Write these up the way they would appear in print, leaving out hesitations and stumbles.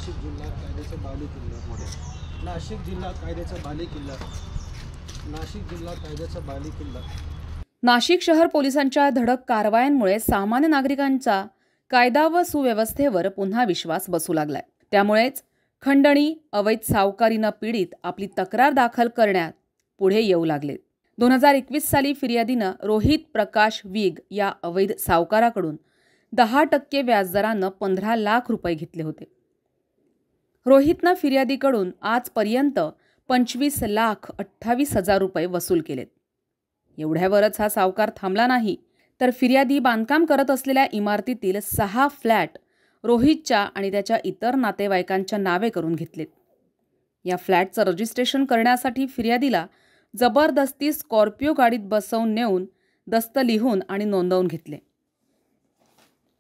नाशिक जिल्हा कायद्याचा बालेकिल्ला. नाशिक जिल्हा कायद्याचा बालेकिल्ला. नाशिक जिल्हा कायद्याचा बालेकिल्ला. नाशिक शहर पोलिसांच्या धडक कारवायांमुळे सामान्य नागरिकांचा कायदा व सुव्यवस्थेवर पुन्हा विश्वास बसू लागलाय. त्यामुळेच खंडणी, अवैध सावकारीनं पीडित आपली तक्रार दाखल करण्यात पुढे येऊ लागलेत. 2021 साली फिर्यादीनं रोहित प्रकाश वीग या अवैध सावकाराकडून 10% व्याजदरानं 15 लाख रुपये घेतले होते. रोहितनं फिर्यादीकडून आजपर्यंत 25,28,000 रुपये वसूल केलेत. एवढ्यावरच हा सावकार थांबला नाही, तर फिर्यादी बांधकाम करत असलेल्या इमारतीतील 6 फ्लॅट रोहितच्या आणि त्याच्या इतर नातेवाईकांच्या नावे करून घेतलेत. या फ्लॅटचं रजिस्ट्रेशन करण्यासाठी फिर्यादीला जबरदस्ती स्कॉर्पिओ गाडीत बसवून नेऊन दस्त लिहून आणि नोंदवून घेतले.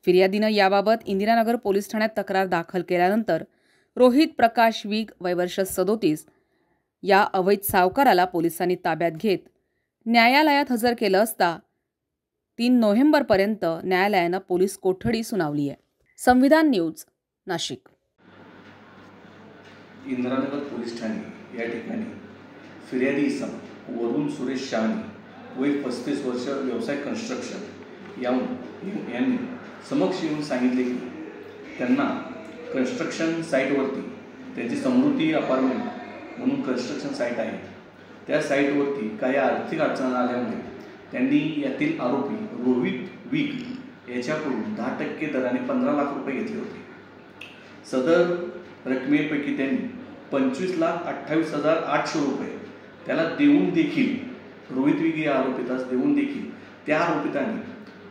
फिर्यादीनं याबाबत इंदिरानगर पोलीस ठाण्यात तक्रार दाखल केल्यानंतर रोहित प्रकाश वीग वय वर्ष 37 या अवैध सावकाराला पोलिसांनी ताब्यात घेत न्यायालयात हजर केलं असता 3 नोव्हेंबरपर्यंत न्यायालयानं पोलीस कोठडी सुनावली आहे. संविधान न्यूज, नाशिक. इंदिरानगर पोलीस ठाणे या ठिकाणी फिर्यादी इसम वरुण सुरेश शहाणे वय 35 वर्ष, व्यवसाय कन्स्ट्रक्शन यांनी समक्ष येऊन सांगितले की त्यांना कन्स्ट्रक्शन साईटवरती त्यांची समृद्धी अपार्टमेंट म्हणून कन्स्ट्रक्शन साईट आहे, त्या साईटवरती काही आर्थिक अडचण आल्यामुळे त्यांनी यातील आरोपी रोहित वीग याच्याकडून 10% दराने 15 लाख रुपये घेतले होते. सदर रकमेपैकी त्यांनी 25,28,800 रुपये त्याला देऊन देखील, रोहित वीग या आरोपितास देऊन देखील त्या आरोपितांनी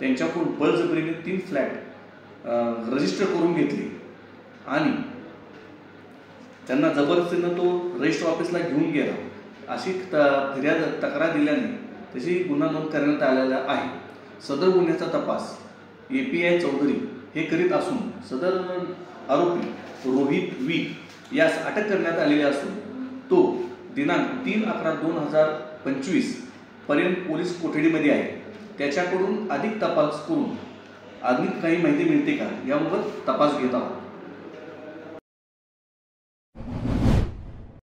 त्यांच्याकडून बळजबरीने 3 फ्लॅट रजिस्टर करून घेतले आणि त्यांना जबरदस्तीनं तो रजिस्टर ऑफिसला घेऊन गेला अशी तक्रार दिल्याने त्याची गुन्हा नोंद करण्यात आलेला आहे. सदर गुन्ह्याचा तपास API चौधरी हे करीत असून सदर आरोपी रोहित वीग यास अटक करण्यात आलेली असून तो दिनांक 3/11/2025 पर्यंत पोलीस कोठडीमध्ये आहे. त्याच्याकडून अधिक तपास करून अधिक काही माहिती मिळते का याबाबत तपास घेत आहोत.